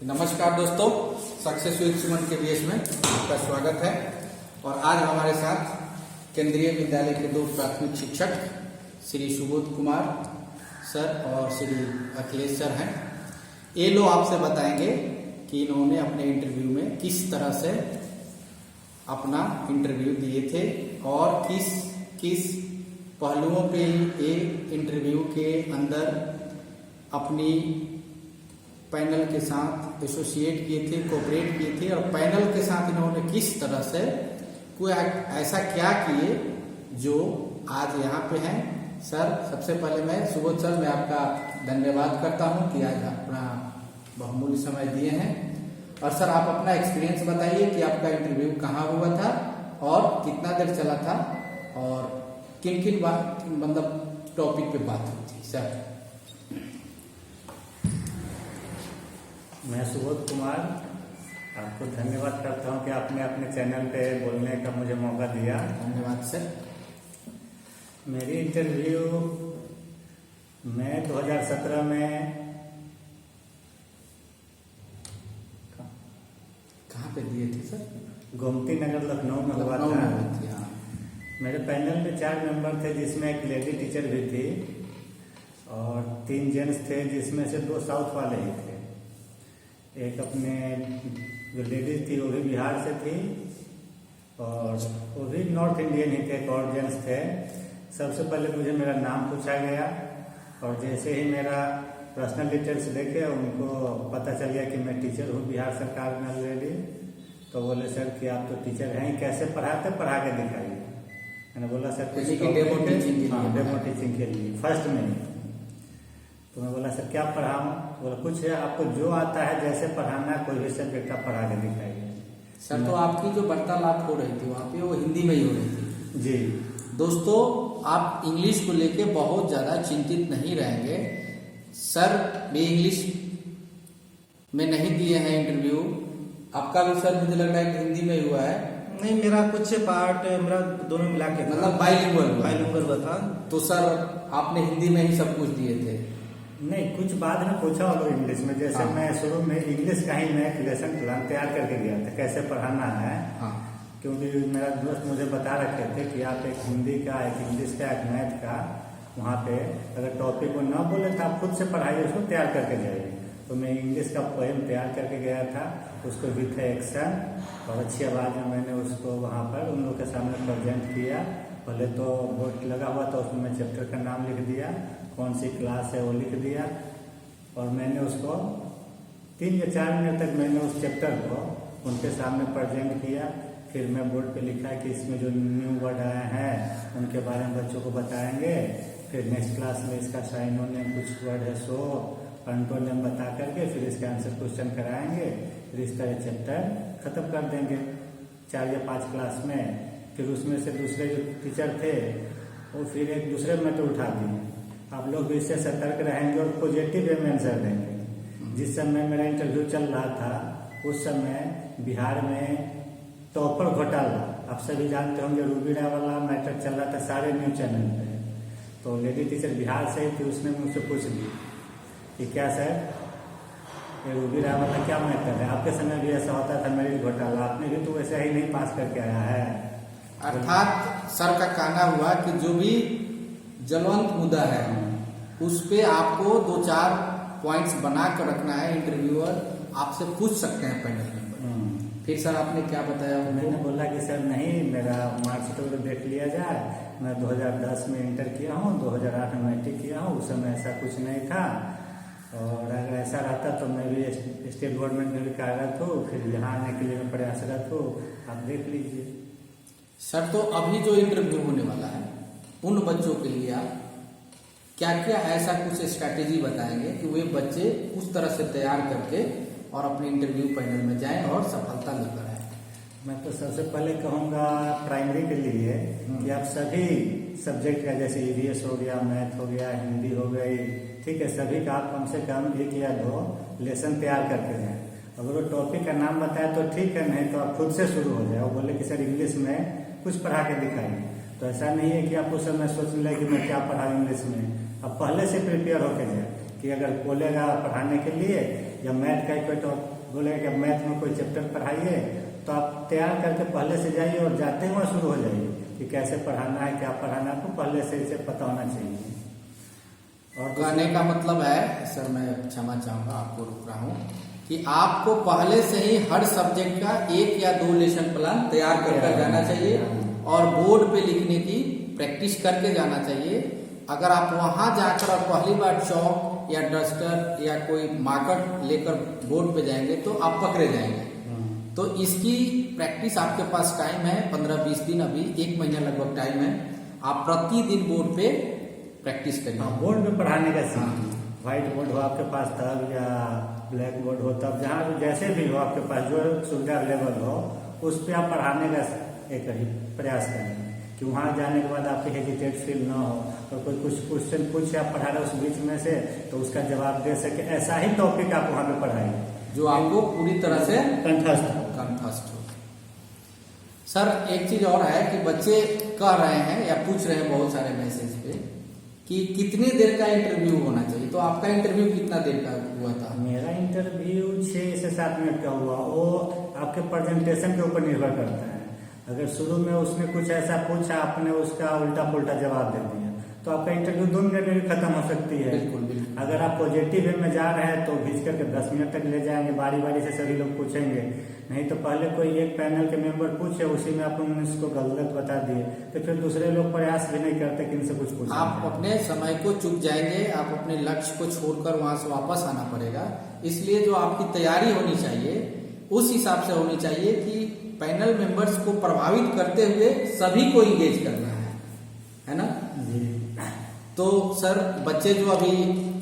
नमस्कार दोस्तों, success with सुमन के बीएस में आपका स्वागत है। और आज हमारे साथ केंद्रीय विद्यालय के दो प्राथमिक शिक्षक श्री सुबोध कुमार सर और श्री अखिलेश सर हैं। ये लोग आपसे बताएंगे कि इन्होंने अपने इंटरव्यू में किस तरह से अपना इंटरव्यू दिए थे और किस किस पहलुओं पे ये इंटरव्यू के अंदर अपनी पैनल के साथ एसोसिएट किए थे, कोऑपरेट किए थे, और पैनल के साथ इन्होंने किस तरह से कोई ऐसा क्या किए जो आज यहाँ पे हैं। सर, सबसे पहले मैं सुबोध सर, मैं आपका धन्यवाद करता हूँ कि आज अपना बहुमूल्य समय दिए हैं। और सर, आप अपना एक्सपीरियंस बताइए कि आपका इंटरव्यू कहाँ हुआ था और कितना देर चला था और किन किन बात मतलब टॉपिक पे बात हुई थी। सर, मैं सुबोध कुमार आपको धन्यवाद करता हूं कि आपने अपने चैनल पे बोलने का मुझे मौका दिया। धन्यवाद सर। मेरी इंटरव्यू मैं 2017 में कहाँ पे दिए थे सर? गोमती नगर लखनऊ में हुआ लखनऊ था। में हुई थी, हाँ। मेरे पैनल में 4 मेंबर थे, जिसमें एक लेडी टीचर भी थी और 3 जेंट्स थे, जिसमें से 2 साउथ वाले ही थे। एक अपने जो लेडीज थी वो भी बिहार से थी और वो भी नॉर्थ इंडियन ही थे। एक और जेंट्स थे। सबसे पहले मुझे मेरा नाम पूछा गया और जैसे ही मेरा पर्सनल डिटेल्स देखे उनको पता चल गया कि मैं टीचर हूँ बिहार सरकार में ऑलरेडी। तो बोले, सर कि आप तो टीचर हैं, कैसे पढ़ाते, पढ़ा के दिखाइए। मैंने बोला, सर कुछ डेमो टीचिंग के लिए फर्स्ट में ही। तो मैं बोला, सर क्या पढ़ाऊँ? बोला, कुछ है आपको जो आता है, जैसे पढ़ाना कोई भी सब्जेक्ट आप पढ़ा के दिखाइए। सर, तो आपकी जो वार्तालाप हो रही थी वहाँ पे वो हिंदी में ही हो रही थी? जी दोस्तों, आप इंग्लिश को लेके बहुत ज्यादा चिंतित नहीं रहेंगे। सर भी इंग्लिश में नहीं दिए हैं इंटरव्यू। आपका भी सर मुझे लग रहा है कि हिंदी में हुआ है। नहीं, मेरा कुछ पार्ट मेरा दोनों मिला के मतलब बाइलिंगुअल हुआ था। तो सर आपने हिंदी में ही सब कुछ दिए थे? नहीं, कुछ बाद में पूछा और इंग्लिश में। जैसे हाँ। मैं शुरू में इंग्लिश का ही मैं एक लेसन प्लान तैयार करके गया था, कैसे पढ़ाना है। हाँ। क्योंकि मेरा दोस्त मुझे बता रखे थे कि आप एक हिंदी का, एक इंग्लिश का, एक मैथ का वहाँ पे अगर टॉपिक को न बोले तो आप खुद से पढ़ाइए, उसको तैयार करके जाइए। तो मैं इंग्लिश का पोएम तैयार करके गया था, उसको विथ एक्शन और अच्छी आवाज़ में मैंने उसको वहाँ पर उन लोगों के सामने प्रेजेंट किया। पहले तो बोर्ड लगा हुआ था, उसमें मैं चैप्टर का नाम लिख दिया, कौन सी क्लास है वो लिख दिया और मैंने उसको 3 या 4 मिनट तक मैंने उस चैप्टर को उनके सामने प्रेजेंट किया। फिर मैं बोर्ड पे लिखा कि इसमें जो न्यू वर्ड आए हैं उनके बारे में बच्चों को बताएंगे। फिर नेक्स्ट क्लास में इसका साइनोनिम कुछ वर्ड है सो एंटोनिम बता करके फिर इसका आंसर क्वेश्चन कराएंगे। फिर इस तरह चैप्टर खत्म कर देंगे 4 या 5 क्लास में। फिर उसमें से दूसरे जो टीचर थे वो फिर एक दूसरे मैटर उठा दिए। आप लोग भी इससे सतर्क रहेंगे और पॉजिटिव वे में आंसर देंगे। जिस समय मेरा इंटरव्यू चल रहा था उस समय बिहार में टॉपर घोटाला, आप सभी जानते होंगे, रूबीरा वाला मैटर चल रहा था सारे न्यूज चैनल पे। तो लेडी टीचर बिहार से थी, उसने मुझसे पूछ ली कि क्या सर ये रूबीरा वाला क्या मैटर है, आपके समय भी ऐसा होता था मेरिट घोटाला, आपने भी तो वैसे ही नहीं पास करके आया है। अर्थात सर का कहना हुआ कि जो भी ज्वलंत मुद्दा है उस पे आपको 2-4 पॉइंट्स बना कर रखना है। इंटरव्यूअर आपसे पूछ सकते हैं पैनल में। फिर सर आपने क्या बताया? मैंने बोला कि सर नहीं, मेरा मार्कशीट वगैरह देख लिया जाए, मैं 2010 में इंटर किया हूँ, 2008 में मैट्रिक किया हूँ, उस समय ऐसा कुछ नहीं था। और अगर ऐसा रहता तो मैं भी स्टेट गवर्नमेंट में भी कार्यरत हूँ, फिर यहाँ आने के लिए मैं प्रयासरत हूँ, आप देख लीजिए। सर, तो अभी जो इंटरव्यू होने वाला है उन बच्चों के लिए आप क्या क्या ऐसा कुछ स्ट्रैटेजी बताएंगे कि वे बच्चे उस तरह से तैयार करके और अपने इंटरव्यू पैनल में जाएं और सफलता लेकर आए? मैं तो सबसे पहले कहूँगा प्राइमरी के लिए कि आप सभी सब्जेक्ट का, जैसे ईवीएस हो गया, मैथ हो गया, हिंदी हो गई, ठीक है, सभी का आप कम से कम 1 या 2 लेसन तैयार करके जाएं। अगर वो टॉपिक का नाम बताए तो ठीक है, नहीं तो आप खुद से शुरू हो जाए। वो बोले कि सर इंग्लिश में कुछ पढ़ा के दिखाइए, तो ऐसा नहीं है कि आप उस समय सोच लें कि मैं क्या पढ़ा इंग्लिश में। अब पहले से प्रिपेयर होके जाए कि अगर बोलेगा पढ़ाने के लिए या मैथ का कोई तो बोलेगा कि मैथ में कोई चैप्टर पढ़ाइए, तो आप तैयार करके पहले से जाइए और जाते हुए शुरू हो जाइए कि कैसे पढ़ाना है, क्या पढ़ाना है, आपको पहले से इसे पता होना चाहिए। और कहने का मतलब है सर, मैं क्षमा चाहूंगा, आपको रुक रहा हूँ, कि आपको पहले से ही हर सब्जेक्ट का 1 या 2 लेसन प्लान तैयार कर जाना चाहिए और बोर्ड पे लिखने की प्रैक्टिस करके जाना चाहिए। अगर आप वहां जाकर और पहली बार चौक या डस्टर या कोई मार्कर लेकर बोर्ड पे जाएंगे तो आप पकड़े जाएंगे। तो इसकी प्रैक्टिस आपके पास टाइम है 15-20 दिन, अभी 1 महीना लगभग टाइम है। आप प्रतिदिन बोर्ड पे प्रैक्टिस करिए। बोर्ड पे पढ़ाने का सीखिए। व्हाइट बोर्ड हो आपके पास तब या ब्लैक बोर्ड हो तब, जहाँ भी जैसे भी हो आपके पास जो सुविधा अवेलेबल हो उस पर आप पढ़ाने का एक प्रयास करें कि वहाँ जाने के बाद आपको हेजिटेट फील ना हो और कोई कुछ क्वेश्चन पूछे आप पढ़ा रहे उस बीच में से तो उसका जवाब दे सके, ऐसा ही टॉपिक आप वहाँ पे पढ़ाइए जो आपको पूरी तरह से कंठस्थ हो। सर एक चीज और है कि बच्चे कह रहे हैं या पूछ रहे हैं बहुत सारे मैसेज पे कि कितनी देर का इंटरव्यू होना चाहिए, तो आपका इंटरव्यू कितना देर का हुआ था? मेरा इंटरव्यू 6 से 7 मिनट का हुआ। वो आपके प्रेजेंटेशन के ऊपर निर्भर करता है। अगर शुरू में उसने कुछ ऐसा पूछा, आपने उसका उल्टा पुल्टा जवाब दे दिया तो आपका इंटरव्यू 2 मिनट में भी खत्म हो सकती है। बिल्कुल। अगर आप पॉजिटिव वे में जा रहे हैं तो खींच करके 10 मिनट तक ले जाएंगे, बारी बारी से सभी लोग पूछेंगे। नहीं तो पहले कोई एक पैनल के मेंबर पूछे, उसी में आप उसको गलत बता दिए तो फिर दूसरे लोग प्रयास भी नहीं करते कि इनसे कुछ पूछें। आप अपने समय को चूक जाएंगे, आप अपने लक्ष्य को छोड़कर वहां से वापस आना पड़ेगा। इसलिए जो आपकी तैयारी होनी चाहिए उस हिसाब से होनी चाहिए कि पैनल मेंबर्स को प्रभावित करते हुए सभी को इंगेज करना है ना जी। तो सर बच्चे जो अभी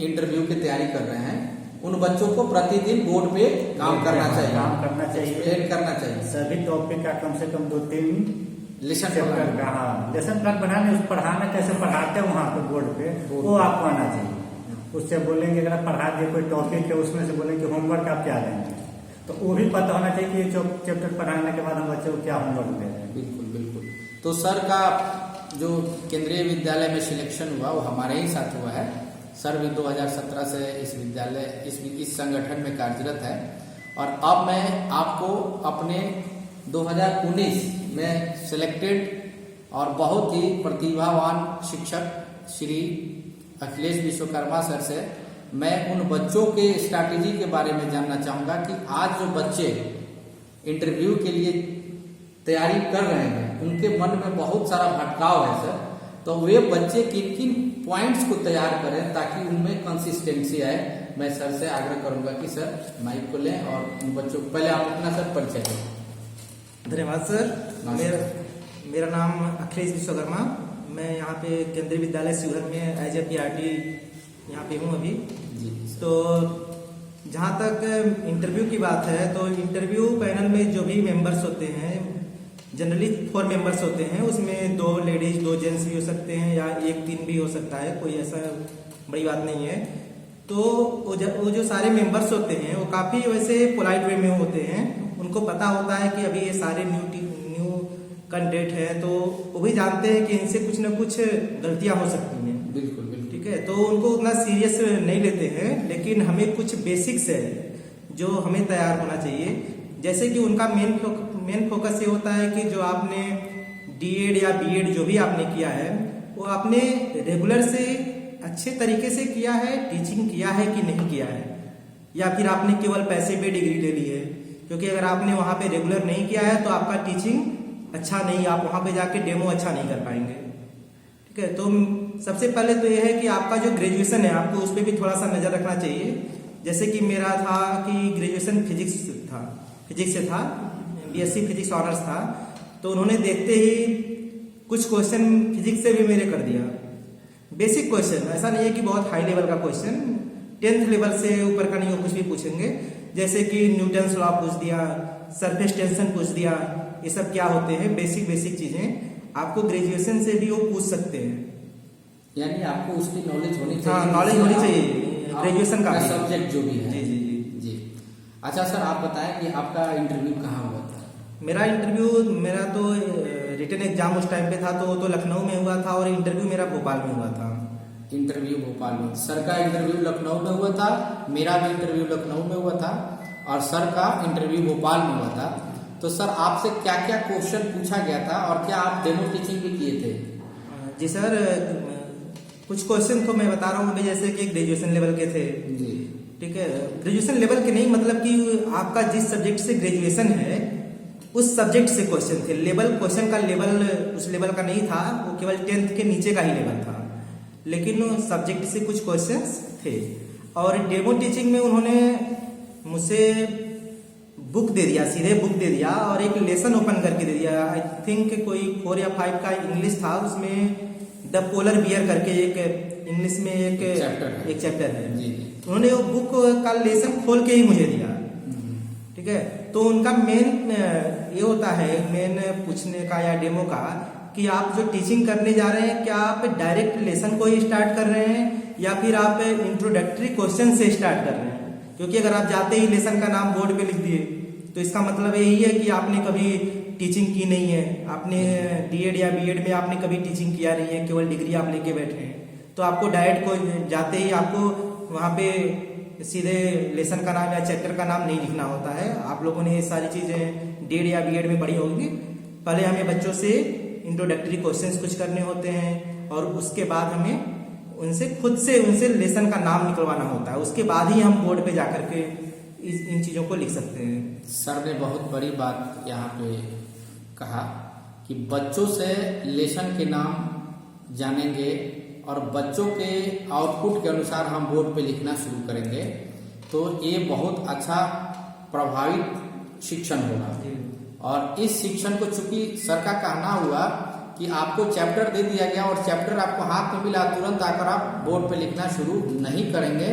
इंटरव्यू की तैयारी कर रहे हैं उन बच्चों को प्रतिदिन बोर्ड पे काम करना चाहिए, एक्सप्लेन करना चाहिए। सभी टॉपिक का कम से कम 2-3 लेसन चैप्टर का, हाँ लेसन प्लान बनाने, उस पढ़ाना कैसे पढ़ाते हैं वहाँ पे बोर्ड पे वो आपको आना चाहिए। उससे बोलेंगे अगर आप पढ़ा दिए कोई टॉपिक है उसमें से बोलेंगे होमवर्क आप क्या देंगे, तो वो भी पता होना चाहिए कि ये चैप्टर पढ़ाने के बाद हम बच्चे को क्या होमवर्क दे रहे हैं। बिल्कुल। तो सर का जो केंद्रीय विद्यालय में सिलेक्शन हुआ वो हमारे ही साथ हुआ है। सर भी 2017 से इस विद्यालय इस संगठन में कार्यरत है और अब मैं आपको अपने 2019 में सिलेक्टेड और बहुत ही प्रतिभावान शिक्षक श्री अखिलेश विश्वकर्मा सर से मैं उन बच्चों के स्ट्रैटेजी के बारे में जानना चाहूंगा कि आज जो बच्चे इंटरव्यू के लिए तैयारी कर रहे हैं उनके मन में बहुत सारा भटकाव है सर, तो वे बच्चे किन किन पॉइंट्स को तैयार करें ताकि उनमें कंसिस्टेंसी आए। मैं सर से आग्रह करूंगा कि सर माइक को लें और उन बच्चों को पहले आप अपना सर परिचय दें। धन्यवाद सर। मेरा नाम अखिलेश विश्वकर्मा, मैं यहाँ पे केंद्रीय विद्यालय शिवहर में एज ए PRT यहाँ पे हूँ अभी। तो जहाँ तक इंटरव्यू की बात है तो इंटरव्यू पैनल में जो भी मेंबर्स होते हैं जनरली 4 मेंबर्स होते हैं, उसमें 2 लेडीज 2 जेंट्स भी हो सकते हैं या 1-3 भी हो सकता है, कोई ऐसा बड़ी बात नहीं है। तो वो जो सारे मेंबर्स होते हैं वो काफ़ी वैसे पोलाइट वे में होते हैं, उनको पता होता है कि अभी ये सारे न्यू कैंडिडेट है तो वो भी जानते हैं कि इनसे कुछ ना कुछ गलतियां हो सकती हैं। बिल्कुल ठीक है, तो उनको उतना सीरियस नहीं लेते हैं, लेकिन हमें कुछ बेसिक्स है जो हमें तैयार होना चाहिए। जैसे कि उनका मेन फोकस ये होता है कि जो आपने D.Ed या B.Ed जो भी आपने किया है वो आपने रेगुलर से अच्छे तरीके से किया है, टीचिंग किया है कि नहीं किया है, या फिर आपने केवल पैसे पे डिग्री ले ली है। क्योंकि अगर आपने वहाँ पे रेगुलर नहीं किया है तो आपका टीचिंग अच्छा नहीं, आप वहाँ पे जाके डेमो अच्छा नहीं कर पाएंगे। ठीक है, तो सबसे पहले तो यह है कि आपका जो ग्रेजुएशन है आपको उस पर भी थोड़ा सा नजर रखना चाहिए। जैसे कि मेरा था कि ग्रेजुएशन फिजिक्स से था, BSc फिजिक्स ऑनर्स था, तो उन्होंने देखते ही कुछ क्वेश्चन फिजिक्स से भी मेरे कर दिया। बेसिक क्वेश्चन, ऐसा नहीं है कि बहुत हाई लेवल का क्वेश्चन, 10th लेवल से ऊपर का नहीं, वो कुछ भी पूछेंगे। जैसे कि न्यूटन्स लॉ पूछ दिया, सरफेस टेंशन पूछ दिया, ये सब क्या होते हैं, बेसिक चीजें आपको ग्रेजुएशन से भी वो पूछ सकते हैं। यानी आपको उसकी नॉलेज होनी चाहिए। हाँ, नॉलेज होनी चाहिए ग्रेजुएशन का सब्जेक्ट जो भी है। जी। अच्छा सर, आप बताएं कि आपका इंटरव्यू कहाँ हुआ था? मेरा तो रिटन एग्जाम उस टाइम पे था तो वो तो लखनऊ में हुआ था और इंटरव्यू मेरा भोपाल में हुआ था। इंटरव्यू भोपाल में। सर का इंटरव्यू लखनऊ में हुआ था, मेरा भी इंटरव्यू लखनऊ में हुआ था और सर का इंटरव्यू भोपाल में हुआ था। तो सर आपसे क्या क्या क्वेश्चन पूछा गया था और क्या आप डेमो टीचिंग भी किए थे? जी सर, कुछ क्वेश्चन तो मैं बता रहा हूँ, जैसे कि ग्रेजुएशन लेवल के थे। जी ठीक है, ग्रेजुएशन लेवल के नहीं, मतलब कि आपका जिस सब्जेक्ट से ग्रेजुएशन है उस सब्जेक्ट से क्वेश्चन थे। लेवल क्वेश्चन का लेवल उस लेवल का नहीं था, वो केवल 10th के नीचे का ही लेवल था, लेकिन सब्जेक्ट से कुछ क्वेश्चंस थे। और डेमो टीचिंग में उन्होंने मुझसे बुक दे दिया, सीधे बुक दे दिया और एक लेसन ओपन करके दे दिया। आई थिंक कोई 4 या 5 का इंग्लिश था, उसमें द पोलर बियर करके एक इंग्लिश में एक चैप्टर है। उन्होंने वो बुक का लेसन खोल के ही मुझे दिया। ठीक है, तो उनका मेन ये होता है, मेन पूछने का या डेमो का, कि आप जो टीचिंग करने जा रहे हैं क्या आप डायरेक्ट लेसन को ही स्टार्ट कर रहे हैं या फिर आप इंट्रोडक्टरी क्वेश्चन से स्टार्ट कर रहे हैं। क्योंकि अगर आप जाते ही लेसन का नाम बोर्ड पे लिख दिए तो इसका मतलब यही है कि आपने कभी टीचिंग की नहीं है, आपने डीएड या बीएड में आपने कभी टीचिंग किया नहीं है, केवल डिग्री आप लेके बैठे हैं। तो आपको डायरेक्ट को जाते ही आपको वहाँ पे सीधे लेसन का नाम या चैप्टर का नाम नहीं लिखना होता है। आप लोगों ने ये सारी चीजें डीएड या बीएड में पढ़ी होगी। पहले हमें बच्चों से इंट्रोडक्टरी क्वेश्चंस कुछ करने होते हैं और उसके बाद हमें उनसे लेसन का नाम निकलवाना होता है। उसके बाद ही हम बोर्ड पे जाकर के इन चीजों को लिख सकते हैं। सर ने बहुत बड़ी बात यहाँ पे कहा कि बच्चों से लेसन के नाम जानेंगे और बच्चों के आउटपुट के अनुसार हम बोर्ड पे लिखना शुरू करेंगे, तो ये बहुत अच्छा प्रभावित शिक्षण होगा। और इस शिक्षण को चूंकि सर का कहना हुआ कि आपको चैप्टर दे दिया गया और चैप्टर आपको हाथ में मिला, तुरंत आकर आप बोर्ड पे लिखना शुरू नहीं करेंगे।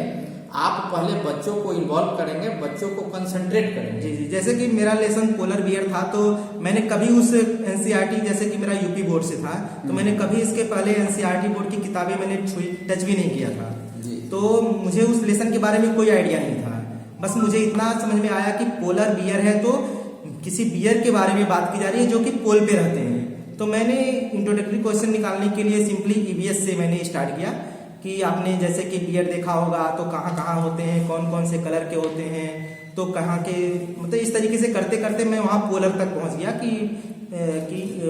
आप पहले बच्चों को इन्वॉल्व करेंगे, बच्चों को कंसंट्रेट करेंगे। जी, जैसे कि मेरा लेसन पोलर बियर था, तो मैंने कभी उस एनसीईआरटी, जैसे कि मेरा यूपी बोर्ड से था, तो मैंने कभी इसके पहले एनसीईआरटी बोर्ड की किताबें मैंने टच भी नहीं किया था। तो मुझे उस लेसन के बारे में कोई आइडिया नहीं था। बस मुझे इतना समझ में आया कि पोलर बियर है तो किसी बियर के बारे में बात की जा रही है जो कि पोल पे रहते हैं। तो मैंने इंट्रोडक्टरी क्वेश्चन निकालने के लिए सिंपली ईवीएस से मैंने स्टार्ट किया कि आपने जैसे कि बियर देखा होगा तो कहाँ कहाँ होते हैं, कौन कौन से कलर के होते हैं, तो कहाँ के, मतलब इस तरीके से करते करते मैं वहाँ पोलर तक पहुँच गया कि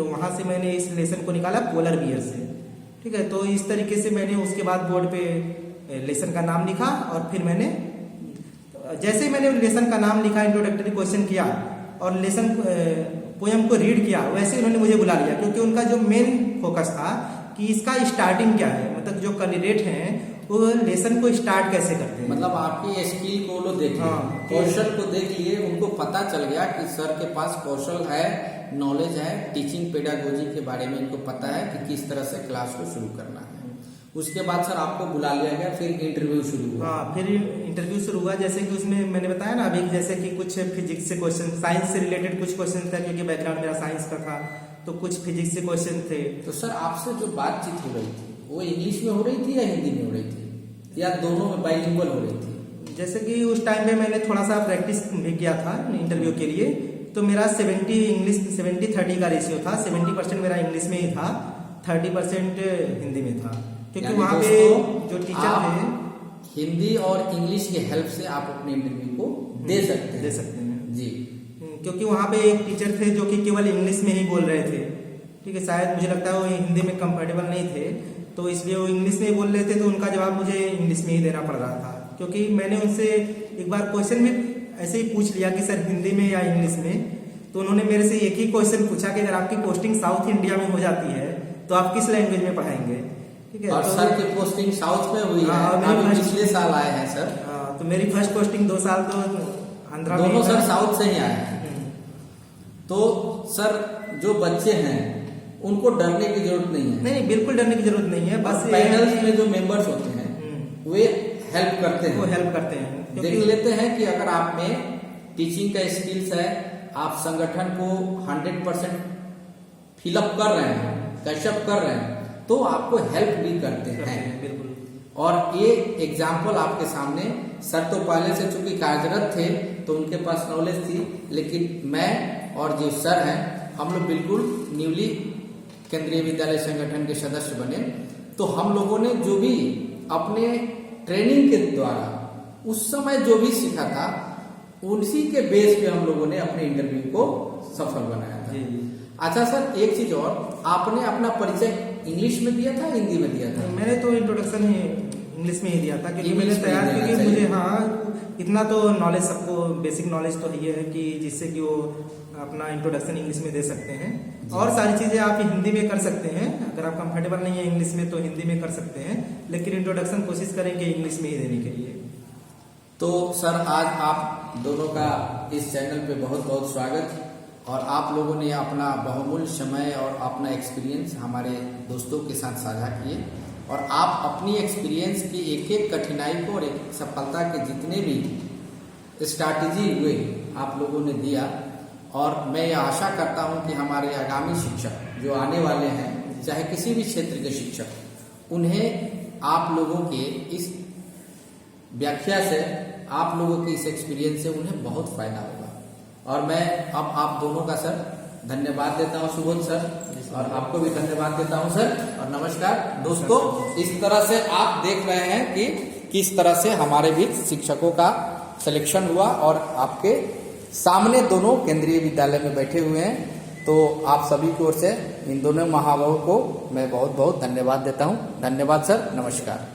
वहाँ से मैंने इस लेसन को निकाला पोलर बियर से। ठीक है, तो इस तरीके से मैंने उसके बाद बोर्ड पे लेसन का नाम लिखा और फिर मैंने जैसे ही मैंने लेसन का नाम लिखा, इंट्रोडक्टरी क्वेश्चन किया और लेसन पोयम को रीड किया, वैसे उन्होंने मुझे बुला लिया। क्योंकि उनका जो मेन फोकस था कि इसका स्टार्टिंग क्या है, मतलब जो कैंडिडेट हैं वो लेसन को स्टार्ट कैसे करते हैं। मतलब आपकी स्किल को वो देख लिए, कौशल को देख लिए, उनको पता चल गया कि सर के पास कौशल है, नॉलेज है, टीचिंग पेडागोजी के बारे में इनको पता है कि किस तरह से क्लास को शुरू करना है। उसके बाद सर आपको बुला लिया गया, फिर इंटरव्यू शुरू हुआ। हाँ, फिर इंटरव्यू शुरू हुआ। जैसे कि उसमें मैंने बताया ना अभी, जैसे कि कुछ फिजिक्स से क्वेश्चन, साइंस से रिलेटेड कुछ क्वेश्चन था, क्योंकि बैकग्राउंड मेरा साइंस का था, तो कुछ फिजिक्स से क्वेश्चन थे। तो सर आपसे जो बातचीत हो रही थी वो इंग्लिश में हो रही थी या हिंदी में हो रही थी या दोनों में बाइलिंगुअल हो रही थी? जैसे कि उस टाइम पे मैंने थोड़ा सा प्रैक्टिस भी किया था इंटरव्यू के लिए, तो मेरा 70-30 का रेशियो था। 70% मेरा इंग्लिश में ही था, 30% हिंदी में था। क्योंकि वहाँ पे जो टीचर थे, हिंदी और इंग्लिश की हेल्प से आप अपने इंटरव्यू को दे सकते हैं जी। क्योंकि वहाँ पे एक टीचर थे जो कि केवल इंग्लिश में ही बोल रहे थे। ठीक है, शायद मुझे लगता है वो हिंदी में कंफर्टेबल नहीं थे, तो इसलिए वो इंग्लिश में ही बोल रहे थे, तो उनका जवाब मुझे इंग्लिश में ही देना पड़ रहा था। क्योंकि मैंने उनसे एक बार क्वेश्चन भी ऐसे ही पूछ लिया कि सर हिंदी में या इंग्लिश में, तो उन्होंने मेरे से एक ही क्वेश्चन पूछा कि अगर आपकी पोस्टिंग साउथ इंडिया में हो जाती है तो आप किस लैंग्वेज में पढ़ाएंगे। ठीक है, और तो सर की पोस्टिंग साउथ में हुई है, अभी पिछले साल आए हैं सर। तो मेरी फर्स्ट पोस्टिंग 2 साल तो आंध्रा में, दोनों सर साउथ से ही आए हैं। तो सर जो बच्चे हैं उनको डरने की जरूरत नहीं है। नहीं, बिल्कुल डरने की जरूरत नहीं है। बस पैनल्स में जो मेंबर्स होते हैं वे हेल्प करते हैं, वो हेल्प करते हैं। देख लेते हैं कि अगर आप में टीचिंग का स्किल्स है, आप संगठन को 100% फिलअप कर रहे हैं, कैशअप कर रहे हैं, तो आपको हेल्प भी करते हैं। बिल्कुल। और ये एग्जाम्पल आपके सामने, सर तो पहले से चूंकि कार्यरत थे तो उनके पास नॉलेज थी, लेकिन मैं और जो सर हैं हम लोग बिल्कुल न्यूली केंद्रीय विद्यालय संगठन के सदस्य बने, तो हम लोगों ने जो भी अपने ट्रेनिंग के द्वारा उस समय जो भी सीखा था उसी के बेस पे हम लोगों ने अपने इंटरव्यू को सफल बनाया था। जी। अच्छा सर, एक चीज और, आपने अपना परिचय इंग्लिश में दिया था, हिंदी में दिया था? मैंने तो इंट्रोडक्शन ही इंग्लिश में ही दिया था, क्योंकि इंग्लिश मैंने में तैयार देना क्योंकि चाहिए। मुझे इतना तो नॉलेज, सबको बेसिक नॉलेज तो ये है कि जिससे कि वो अपना इंट्रोडक्शन इंग्लिश में दे सकते हैं। और सारी चीजें आप हिंदी में कर सकते हैं, अगर आप कंफर्टेबल नहीं है इंग्लिश में तो हिंदी में कर सकते हैं, लेकिन इंट्रोडक्शन कोशिश करेंगे इंग्लिश में ही देने के लिए। तो सर, आज आप दोनों का इस चैनल पे बहुत बहुत स्वागत, और आप लोगों ने अपना बहुमूल्य समय और अपना एक्सपीरियंस हमारे दोस्तों के साथ साझा किए, और आप अपनी एक्सपीरियंस की एक एक कठिनाई को और एक सफलता के जितने भी स्ट्रैटेजी हुए आप लोगों ने दिया। और मैं ये आशा करता हूं कि हमारे आगामी शिक्षक जो आने वाले हैं, चाहे किसी भी क्षेत्र के शिक्षक, उन्हें आप लोगों के इस व्याख्या से, आप लोगों के इस एक्सपीरियंस से उन्हें बहुत फायदा होगा। और मैं अब आप दोनों का सर धन्यवाद देता हूं, सुबोध सर, और आपको भी धन्यवाद देता हूं सर, और नमस्कार दोस्तों। इस तरह से आप देख रहे हैं कि किस तरह से हमारे बीच शिक्षकों का सिलेक्शन हुआ, और आपके सामने दोनों केंद्रीय विद्यालय में बैठे हुए हैं। तो आप सभी की ओर से इन दोनों महानुभावों को मैं बहुत बहुत धन्यवाद देता हूं। धन्यवाद सर, नमस्कार।